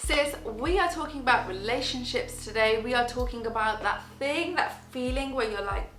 Sis, we are talking about relationships today. We are talking about that thing, that feeling where you're like,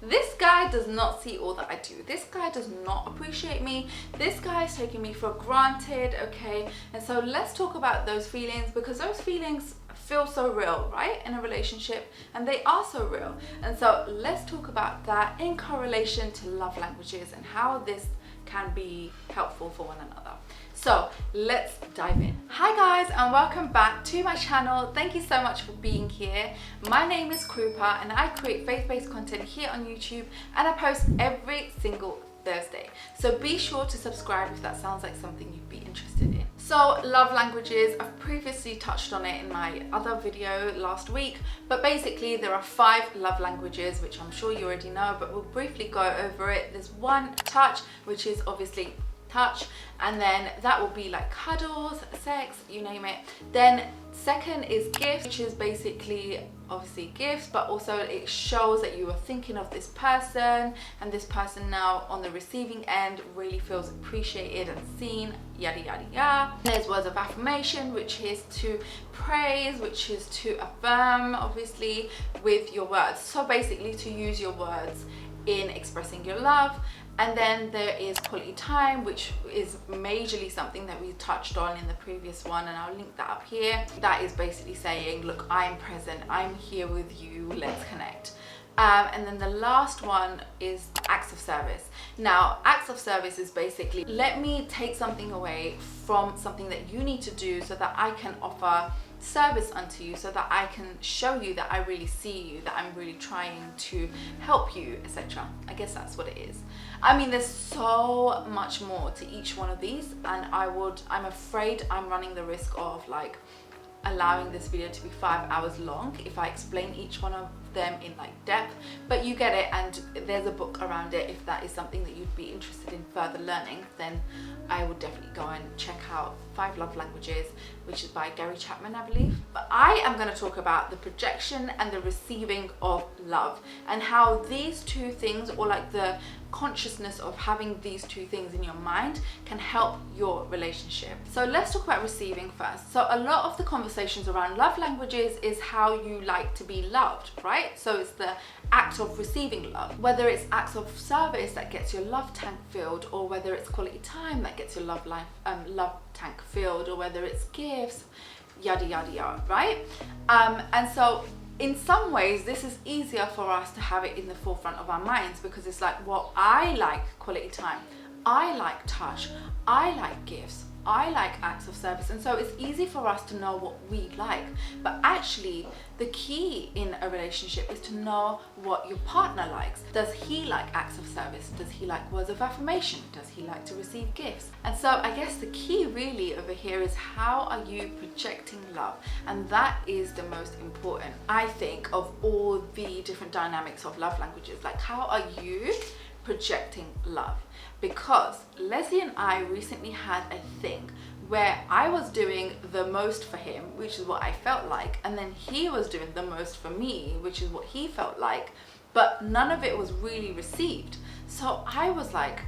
this guy does not see all that I do. This guy does not appreciate me. This guy is taking me for granted, okay? And so let's talk about those feelings, because those feelings feel so real, right? In a relationship, and they are so real. And so let's talk about that in correlation to love languages and how this can be helpful for one another. So let's dive in. Hi guys, and welcome back to my channel. Thank you so much for being here. My name is Krupa and I create faith-based content here on YouTube, and I post every single Thursday. So be sure to subscribe if that sounds like something you'd be interested in. So love languages, I've previously touched on it in my other video last week, but basically there are 5 love languages, which I'm sure you already know, but we'll briefly go over it. There's one, touch, which is obviously touch, and then that will be like cuddles, sex, you name it. Then second is gifts, which is basically obviously gifts, but also it shows that you are thinking of this person, and this person now on the receiving end really feels appreciated and seen, yada yada yada. There's words of affirmation, which is to praise, which is to affirm obviously with your words, so basically to use your words in expressing your love. And then there is quality time, which is majorly something that we touched on in the previous one, and I'll link that up here. That is basically saying, look, I'm present, I'm here with you, let's connect. And then the last one is acts of service. Now, acts of service is basically, let me take something away from something that you need to do so that I can offer service unto you, so that I can show you that I really see you, that I'm really trying to help you, etc. I guess that's what it is. I mean, there's so much more to each one of these, and I'm afraid I'm running the risk of like allowing this video to be 5 hours long if I explain each one of them in like depth, but you get it, and there's a book around it. If that is something that you'd be interested in further learning, then I would definitely go and check out 5 Love Languages, which is by Gary Chapman, I believe. But I am going to talk about the projection and the receiving of love, and how these two things, or like the consciousness of having these two things in your mind, can help your relationship. So let's talk about receiving first. So a lot of the conversations around love languages is how you like to be loved, right? So it's the act of receiving love, whether it's acts of service that gets your love tank filled, or whether it's quality time that gets your love tank filled, or whether it's gifts, yada yada yada, right? And so in some ways this is easier for us to have it in the forefront of our minds, because it's like, well, I like quality time, I like touch, I like gifts, I like acts of service, and so it's easy for us to know what we like. But actually the key in a relationship is to know what your partner likes. Does he like acts of service? Does he like words of affirmation? Does he like to receive gifts? And so I guess the key really over here is, how are you projecting love? And that is the most important, I think, of all the different dynamics of love languages. Like, how are you projecting love? Because Leslie and I recently had a thing where I was doing the most for him, which is what I felt like, and then he was doing the most for me, which is what he felt like, but none of it was really received. So I was like,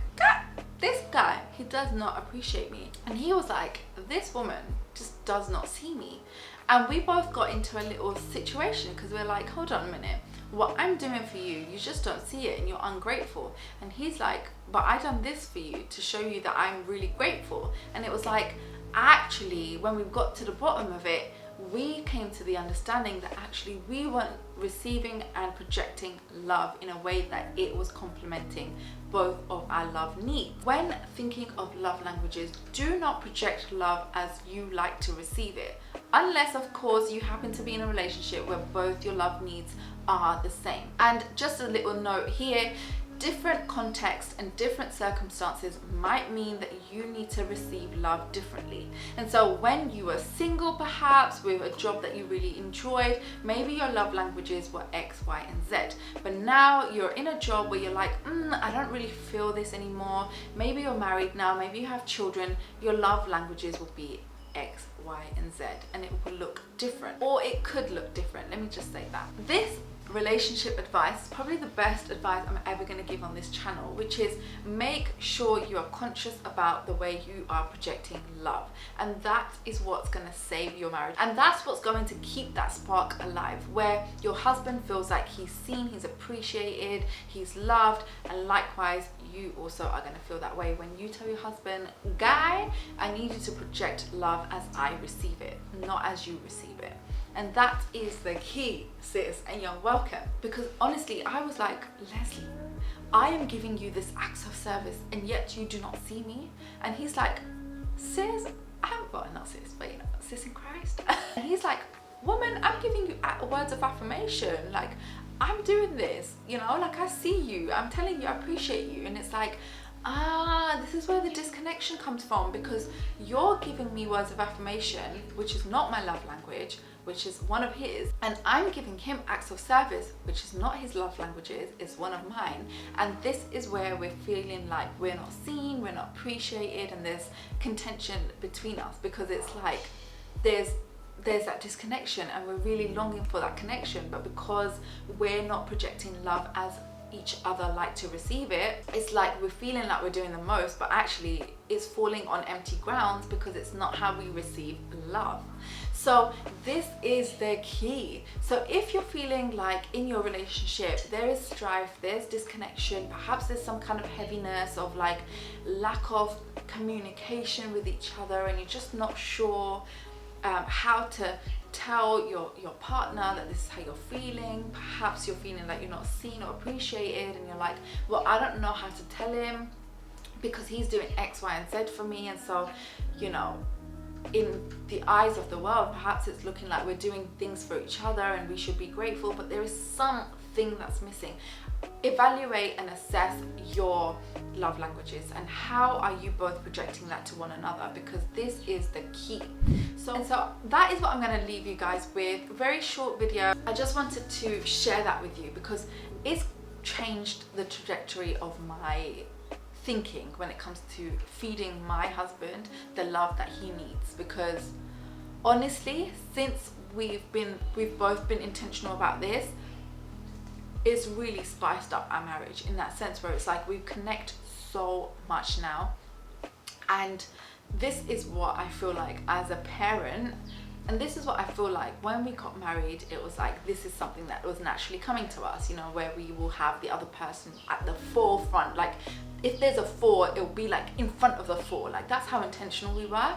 this guy, he does not appreciate me. And he was like, this woman just does not see me. And we both got into a little situation, because we're like, hold on a minute, what I'm doing for you, you just don't see it and you're ungrateful. And he's like, but I done this for you to show you that I'm really grateful. And it was like, actually, when we got to the bottom of it, we came to the understanding that actually we weren't receiving and projecting love in a way that it was complementing both of our love needs. When thinking of love languages, do not project love as you like to receive it, unless of course you happen to be in a relationship where both your love needs are the same. And just a little note here, different contexts and different circumstances might mean that you need to receive love differently. And so when you were single, perhaps with a job that you really enjoyed, maybe your love languages were X, Y, and Z. But now you're in a job where you're like, I don't really feel this anymore. Maybe you're married now, maybe you have children. Your love languages will be X, Y, and Z, and it will look different, or it could look different. Let me just say that. This relationship advice, probably the best advice I'm ever going to give on this channel, which is make sure you are conscious about the way you are projecting love, and that is what's going to save your marriage, and that's what's going to keep that spark alive, where your husband feels like he's seen, he's appreciated, he's loved, and likewise you also are going to feel that way when you tell your husband, guy, I need you to project love as I receive it, not as you receive it. And that is the key, sis, and you're welcome. Because honestly, I was like, Leslie, I am giving you this acts of service and yet you do not see me. And he's like, sis, well, not sis, but you know, sis in Christ. And he's like, woman, I'm giving you words of affirmation. Like, I'm doing this, you know, like I see you, I'm telling you I appreciate you. And it's like, this is where the disconnection comes from, because you're giving me words of affirmation, which is not my love language, which is one of his, and I'm giving him acts of service, which is not his love languages, it's one of mine. And this is where we're feeling like we're not seen, we're not appreciated, and there's contention between us, because it's like there's that disconnection and we're really longing for that connection, but because we're not projecting love as each other like to receive it, it's like we're feeling like we're doing the most, but actually it's falling on empty grounds because it's not how we receive love. So this is the key. So if you're feeling like in your relationship there is strife, there's disconnection, perhaps there's some kind of heaviness of like lack of communication with each other, and you're just not sure how to tell your partner that this is how you're feeling. Perhaps you're feeling like you're not seen or appreciated, and you're like, well, I don't know how to tell him because he's doing X, Y, and Z for me. And so, you know, in the eyes of the world, perhaps it's looking like we're doing things for each other and we should be grateful, but there is something that's missing. Evaluate and assess your love languages and how are you both projecting that to one another, because this is the key. So that is what I'm going to leave you guys with. A very short video. I just wanted to share that with you because it's changed the trajectory of my thinking when it comes to feeding my husband the love that he needs. Because honestly, since we've both been intentional about this, it's really spiced up our marriage in that sense, where it's like we connect so much now. And this is what I feel like as a parent, and this is what I feel like when we got married, it was like this is something that was naturally coming to us, you know, where we will have the other person at the forefront. Like if there's a 4, it'll be like in front of the 4. Like that's how intentional we were.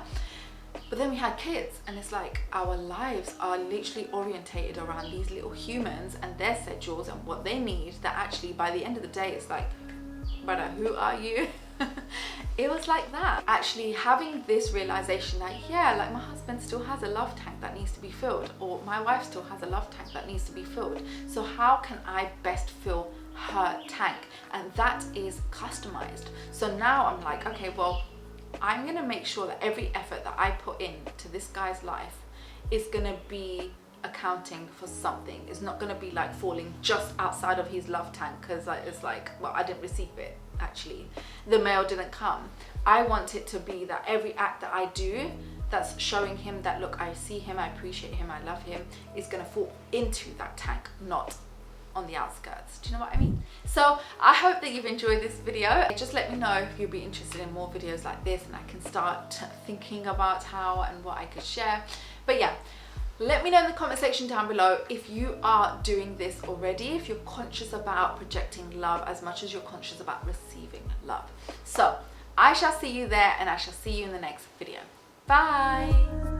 But then we had kids, and it's like our lives are literally orientated around these little humans and their schedules and what they need, that actually by the end of the day it's like, brother, who are you? It was like that. Actually having this realization that, yeah, like my husband still has a love tank that needs to be filled, or my wife still has a love tank that needs to be filled. So how can I best fill her tank? And that is customized. So now I'm like, okay, well, I'm gonna make sure that every effort that I put into this guy's life is gonna be accounting for something. It's not gonna be like falling just outside of his love tank, because it's like, well, I didn't receive it. Actually, the mail didn't come. I want it to be that every act that I do that's showing him that, look, I see him, I appreciate him, I love him, is gonna fall into that tank, not on the outskirts. Do you know what I mean? So I hope that you've enjoyed this video. Just let me know if you'd be interested in more videos like this, and I can start thinking about how and what I could share. But yeah, let me know in the comment section down below if you are doing this already, if you're conscious about projecting love as much as you're conscious about receiving love. So I shall see you there, and I shall see you in the next video. Bye.